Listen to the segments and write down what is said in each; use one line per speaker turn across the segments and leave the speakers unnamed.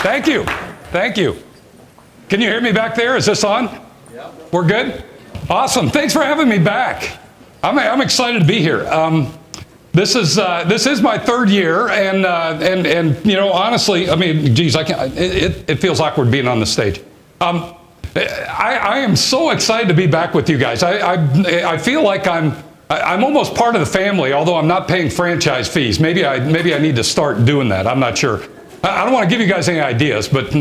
Thank you. Thank you. Can you hear me back there? Is this on?
Yeah.
We're good? Awesome. Thanks for having me back. I'm excited to be here. This is my third year, and you know, honestly, I mean, geez, I can't. It feels awkward being on the stage. I am so excited to be back with you guys. I feel like I'm almost part of the family, although I'm not paying franchise fees. Maybe I need to start doing that. I'm not sure. I don't want to give you guys any ideas, but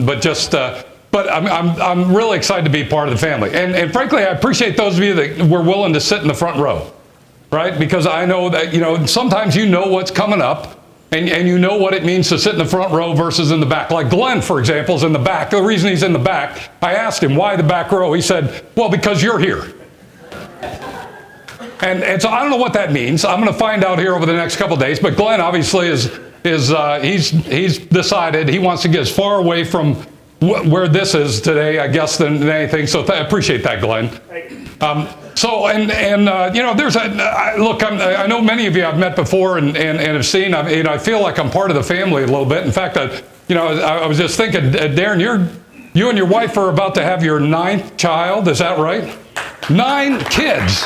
I'm really excited to be part of the family. And frankly, I appreciate those of you that were willing to sit in the front row, right? Because I know that, you know, sometimes you know what's coming up. And you know what it means to sit in the front row versus in the back. Like Glenn, for example, is in the back. The reason he's in the back, I asked him, why the back row? He said, well, because you're here. And so I don't know what that means. I'm going to find out here over the next couple of days. But Glenn obviously he's decided he wants to get as far away from where this is today, I guess, than anything. So I appreciate that, Glenn. You know, there's look. I know many of you I've met before and have seen. I feel like I'm part of the family a little bit. In fact, I was just thinking, Darren, you and your wife are about to have your 9th child. Is that right? 9 kids.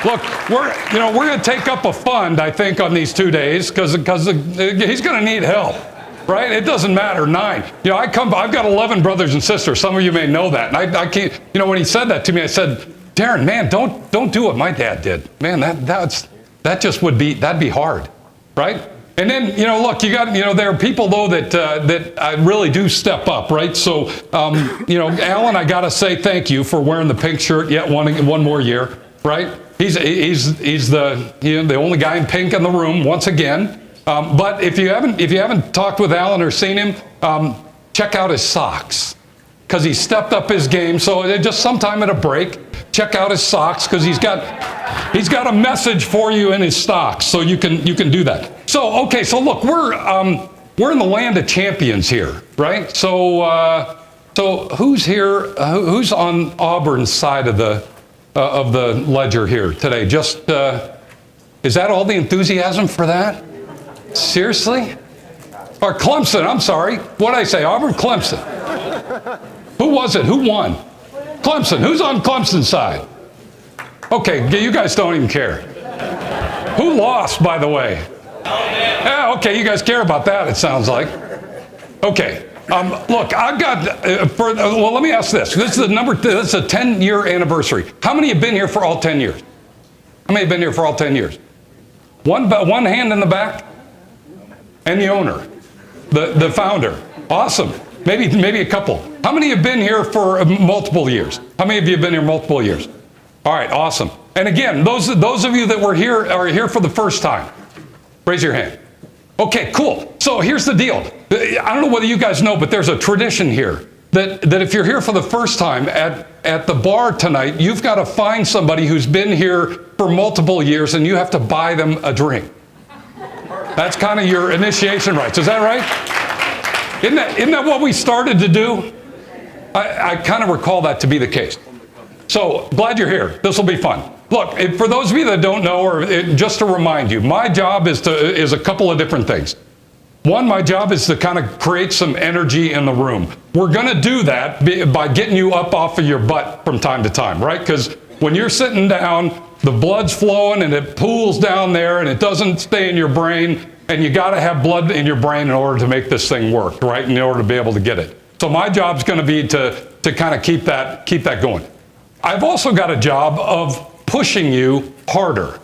Look, we're going to take up a fund, I think, on these 2 days because he's going to need help. Right? It doesn't matter. 9. You know, I've got 11 brothers and sisters. Some of you may know that. And I can't, you know, when he said that to me, I said, Darren, man, don't do what my dad did. Man, that just that'd be hard. Right? And then, you know, look, there are people though that really do step up, right? So, you know, Alan, I got to say thank you for wearing the pink shirt yet one more year, right? He's the only guy in pink in the room once again. But if you haven't talked with Alan or seen him, check out his socks because he stepped up his game. So just sometime at a break, check out his socks because he's got a message for you in his socks. So you can do that. So okay, so look, we're in the land of champions here, right? So who's here? Who's on Auburn's side of the ledger here today? Just is that all the enthusiasm for that? Seriously? Or Clemson, I'm sorry. What did I say? Auburn, Clemson. Who was it? Who won? Clemson. Who's on Clemson's side? Okay, you guys don't even care. Who lost, by the way? Yeah, okay, you guys care about that, it sounds like. Okay. Look, I've got, well, let me ask this. This is a 10-year anniversary. How many have been here for all 10 years? How many have been here for all 10 years? One hand in the back? And the owner, the founder. Awesome. Maybe a couple. How many have been here for multiple years? How many of you have been here multiple years? All right, awesome. And again, those of you that are here for the first time. Raise your hand. Okay, cool. So here's the deal. I don't know whether you guys know, but there's a tradition here that if you're here for the first time at the bar tonight, you've got to find somebody who's been here for multiple years and you have to buy them a drink. That's kind of your initiation rites. Is that right? Isn't that what we started to do? I kind of recall that to be the case. So glad you're here. This will be fun. Look, for those of you that don't know, or just to remind you, my job is a couple of different things. One, my job is to kind of create some energy in the room. We're going to do that by getting you up off of your butt from time to time, right? Because when you're sitting down, the blood's flowing and it pools down there and it doesn't stay in your brain, and you got to have blood in your brain in order to make this thing work, right? In order to be able to get it. So my job's going to be to kind of keep that going. I've also got a job of pushing you harder.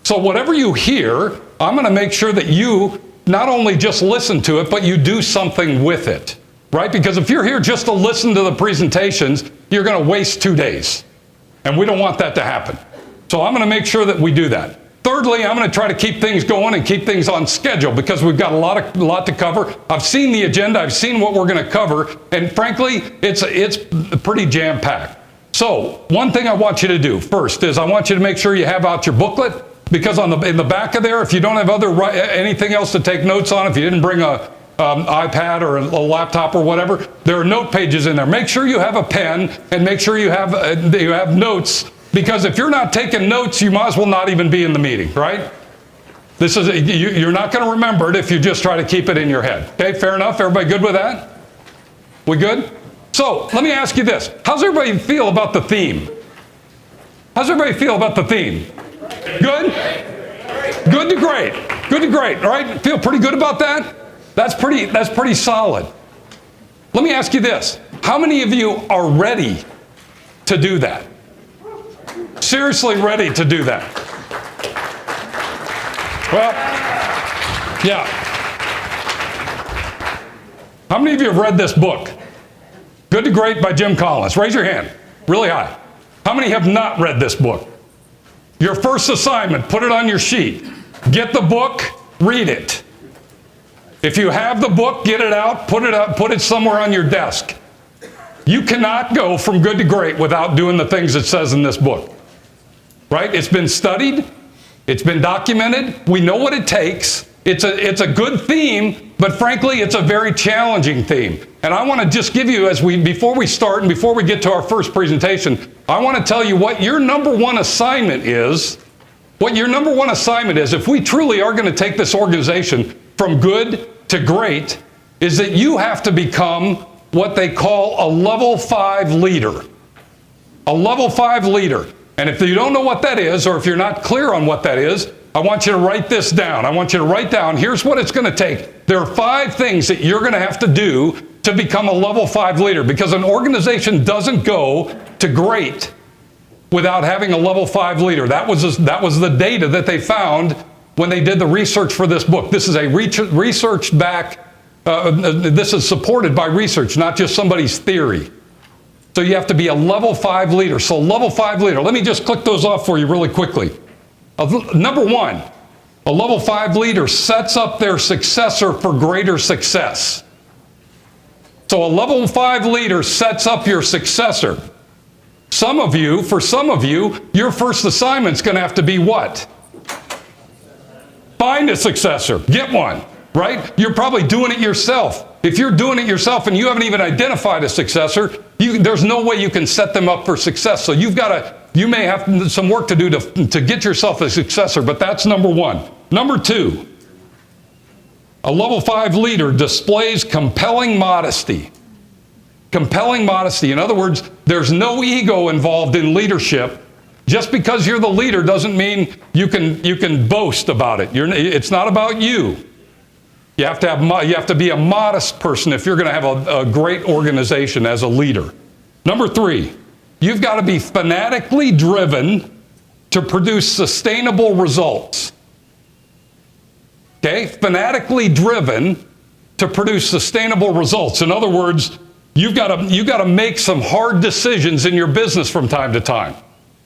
So whatever you hear, I'm going to make sure that you not only just listen to it, but you do something with it, right? Because if you're here just to listen to the presentations, you're going to waste 2 days. And we don't want that to happen. So I'm going to make sure that we do that. Thirdly, I'm going to try to keep things going and keep things on schedule because we've got a lot to cover. I've seen the agenda. I've seen what we're going to cover. And frankly, it's pretty jam-packed. So one thing I want you to do first is I want you to make sure you have out your booklet, because in the back of there, if you don't have anything else to take notes on, if you didn't bring a iPad or a laptop or whatever, there are note pages in there. Make sure you have a pen and make sure you have notes, because if you're not taking notes, you might as well not even be in the meeting, right? This is, you're not going to remember it if you just try to keep it in your head. Okay, fair enough? Everybody good with that? We good? So, let me ask you this. How's everybody feel about the theme? How's everybody feel about the theme? Good? Good to great. Good to great, all right? Feel pretty good about that? That's pretty solid. Let me ask you this. How many of you are ready to do that? Seriously ready to do that? Well, yeah. How many of you have read this book? Good to Great by Jim Collins. Raise your hand. Really high. How many have not read this book? Your first assignment, put it on your sheet. Get the book, read it. If you have the book, get it out, put it somewhere on your desk. You cannot go from good to great without doing the things it says in this book. Right? It's been studied. It's been documented. We know what it takes. It's a good theme, but frankly, it's a very challenging theme. And I want to just give you, before we start and before we get to our first presentation, I want to tell you what your number one assignment is. What your number one assignment is, if we truly are going to take this organization from good to great, is that you have to become what they call a level 5 leader. A level 5 leader. And if you don't know what that is, or if you're not clear on what that is, I want you to write this down. I want you to write down, here's what it's going to take. There are 5 things that you're going to have to do to become a level 5 leader, because an organization doesn't go to great without having a level 5 leader. That was the data that they found when they did the research for this book. This is a research-backed, this is supported by research, not just somebody's theory. So you have to be a level 5 leader. So level 5 leader, let me just click those off for you really quickly. Number 1, a level 5 leader sets up their successor for greater success. So a level 5 leader sets up your successor. For some of you, your first assignment's going to have to be what? Find a successor. Get one, right? You're probably doing it yourself. If you're doing it yourself and you haven't even identified a successor, there's no way you can set them up for success. So you may have some work to do to get yourself a successor, but that's number 1. Number 2, a level 5 leader displays compelling modesty. Compelling modesty. In other words, there's no ego involved in leadership. Just because you're the leader doesn't mean you can boast about it. It's not about you. You have to be a modest person if you're going to have a great organization as a leader. Number 3, you've got to be fanatically driven to produce sustainable results. Okay? Fanatically driven to produce sustainable results. In other words, you've got to make some hard decisions in your business from time to time.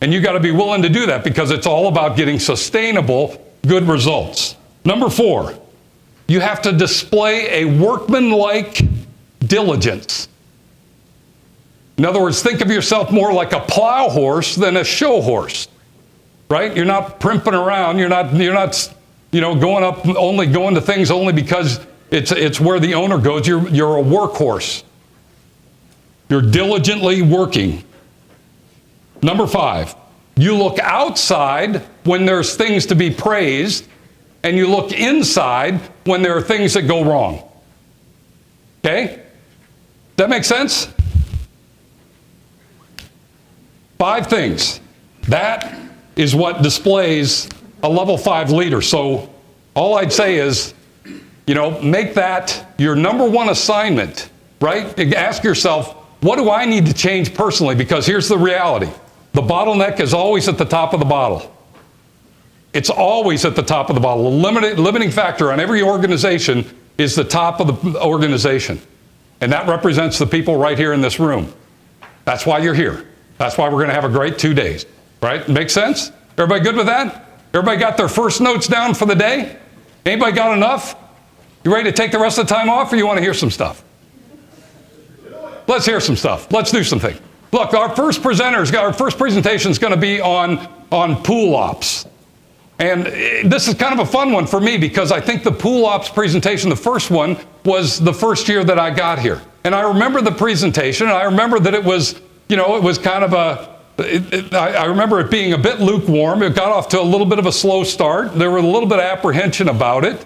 And you've got to be willing to do that because it's all about getting sustainable, good results. Number 4, you have to display a workmanlike diligence. In other words, think of yourself more like a plow horse than a show horse, right? You're not primping around. You're not going to things only because it's where the owner goes. You're a workhorse. You're diligently working. Number 5, you look outside when there's things to be praised, and you look inside when there are things that go wrong. Okay? Does that make sense? 5 things. That is what displays a level 5 leader. So all I'd say is, make that your number 1 assignment, right? Ask yourself, what do I need to change personally? Because here's the reality. The bottleneck is always at the top of the bottle. It's always at the top of the bottle. The limiting factor on every organization is the top of the organization. And that represents the people right here in this room. That's why you're here. That's why we're going to have a great 2 days. Right? Make sense? Everybody good with that? Everybody got their first notes down for the day? Anybody got enough? You ready to take the rest of the time off, or you want to hear some stuff? Let's hear some stuff. Let's do something. Look, our first presentation is going to be on pool ops. And this is kind of a fun one for me because I think the pool ops presentation, the first one, was the first year that I got here. And I remember the presentation, and I remember that it was, it was kind of I remember it being a bit lukewarm. It got off to a little bit of a slow start. There was a little bit of apprehension about it.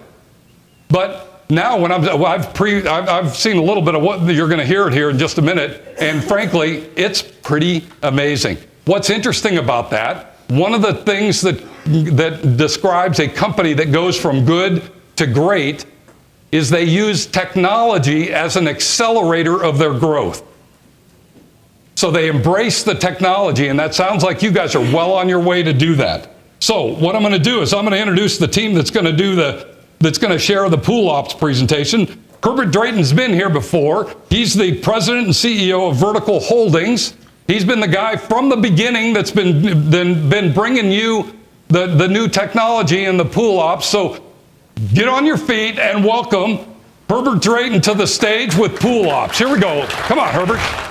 But now when I've seen a little bit of what you're going to hear it here in just a minute. And frankly, it's pretty amazing. What's interesting about that, one of the things that describes a company that goes from good to great is they use technology as an accelerator of their growth. So they embrace the technology, and that sounds like you guys are well on your way to do that. So what I'm going to do is I'm going to introduce the team that's going to share the Pool Ops presentation. Herbert Drayton's been here before. He's the president and CEO of Vertical Holdings. He's been the guy from the beginning that's been bringing you the new technology and the Pool Ops. So get on your feet and welcome Herbert Drayton to the stage with Pool Ops. Here we go. Come on, Herbert.